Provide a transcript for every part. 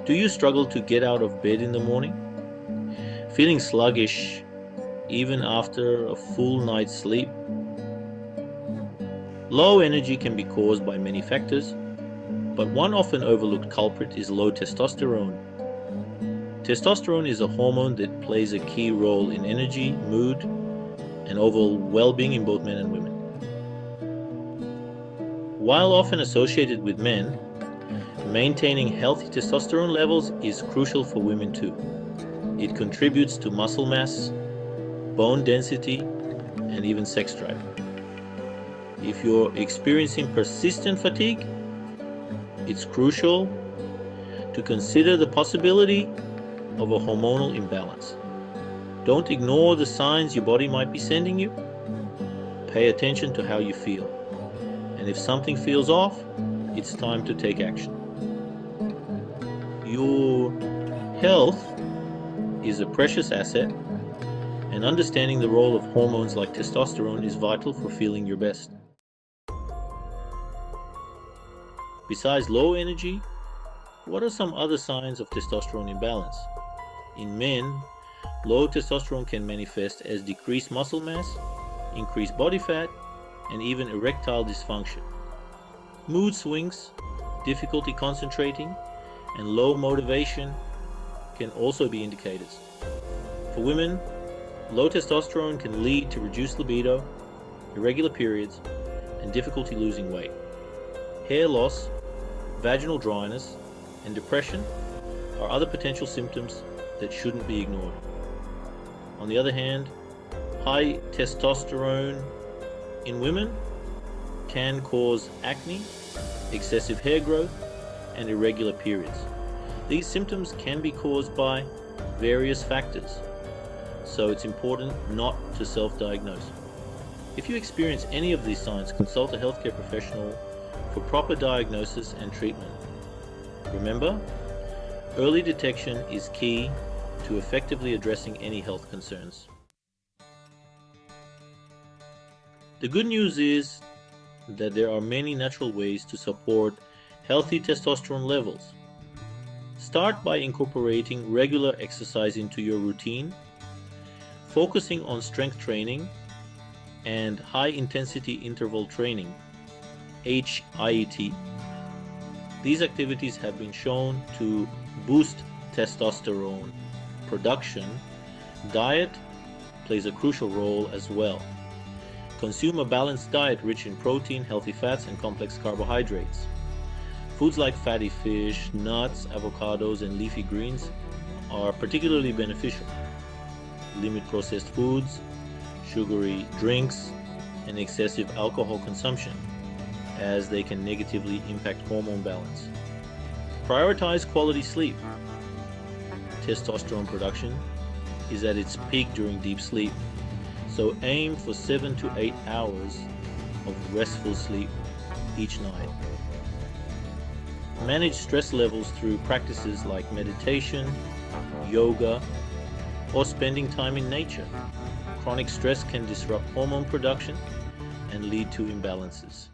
Do you struggle to get out of bed in the morning? Feeling sluggish even after a full night's sleep? Low energy can be caused by many factors, but one often overlooked culprit is low testosterone. Testosterone is a hormone that plays a key role in energy, mood, and overall well-being in both men and women. While often associated with men, maintaining healthy testosterone levels is crucial for women too. It contributes to muscle mass, bone density, and even sex drive. If you're experiencing persistent fatigue, it's crucial to consider the possibility of a hormonal imbalance. Don't ignore the signs your body might be sending you. Pay attention to how you feel. And if something feels off, it's time to take action. Your health is a precious asset, and understanding the role of hormones like testosterone is vital for feeling your best. Besides low energy, what are some other signs of testosterone imbalance? In men, low testosterone can manifest as decreased muscle mass, increased body fat, and even erectile dysfunction. Mood swings, difficulty concentrating, and low motivation can also be indicators. For women, low testosterone can lead to reduced libido, irregular periods, and difficulty losing weight. Hair loss, vaginal dryness, and depression are other potential symptoms that shouldn't be ignored. On the other hand, high testosterone in women can cause acne, excessive hair growth, and irregular periods. These symptoms can be caused by various factors, so it's important not to self-diagnose. If you experience any of these signs, consult a healthcare professional for proper diagnosis and treatment. Remember, early detection is key to effectively addressing any health concerns. The good news is that there are many natural ways to support healthy testosterone levels. Start by incorporating regular exercise into your routine, focusing on strength training and high-intensity interval training, HIIT. These activities have been shown to boost testosterone production. Diet plays a crucial role as well. Consume a balanced diet rich in protein, healthy fats, and complex carbohydrates. Foods like fatty fish, nuts, avocados, and leafy greens are particularly beneficial. Limit processed foods, sugary drinks, and excessive alcohol consumption, as they can negatively impact hormone balance. Prioritize quality sleep. Testosterone production is at its peak during deep sleep, so aim for 7 to 8 hours of restful sleep each night. Manage stress levels through practices like meditation, yoga, or spending time in nature. Chronic stress can disrupt hormone production and lead to imbalances.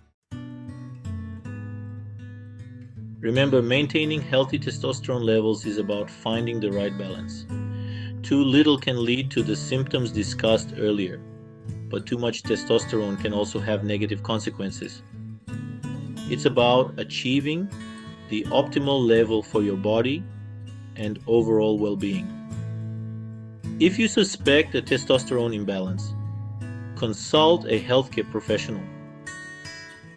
Remember, maintaining healthy testosterone levels is about finding the right balance. Too little can lead to the symptoms discussed earlier, but too much testosterone can also have negative consequences. It's about achieving the optimal level for your body and overall well-being. If you suspect a testosterone imbalance, consult a healthcare professional.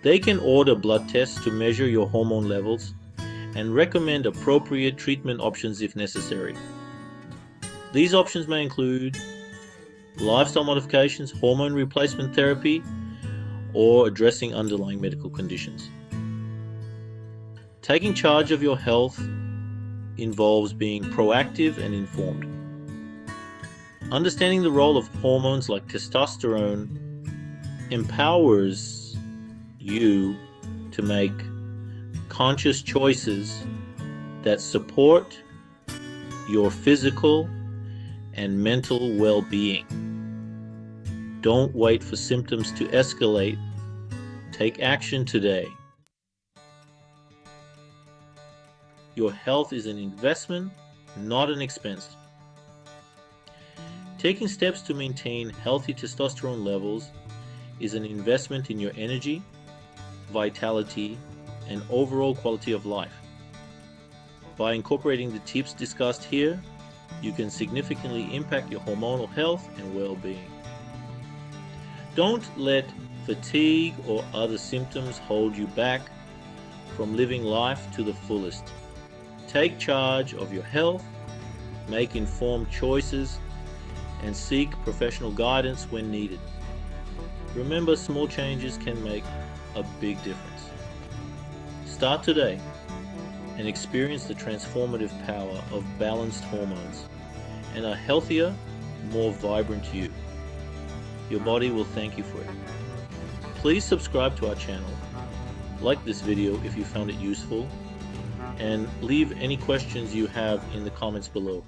They can order blood tests to measure your hormone levels and recommend appropriate treatment options if necessary. These options may include lifestyle modifications, hormone replacement therapy, or addressing underlying medical conditions. Taking charge of your health involves being proactive and informed. Understanding the role of hormones like testosterone empowers you to make conscious choices that support your physical and mental well-being. Don't wait for symptoms to escalate. Take action today. Your health is an investment, not an expense. Taking steps to maintain healthy testosterone levels is an investment in your energy, vitality, and overall quality of life. By incorporating the tips discussed here, you can significantly impact your hormonal health and well-being. Don't let fatigue or other symptoms hold you back from living life to the fullest. Take charge of your health, make informed choices, and seek professional guidance when needed. Remember, small changes can make a big difference. Start today and experience the transformative power of balanced hormones and a healthier, more vibrant you. Your body will thank you for it. Please subscribe to our channel, like this video if you found it useful, and leave any questions you have in the comments below.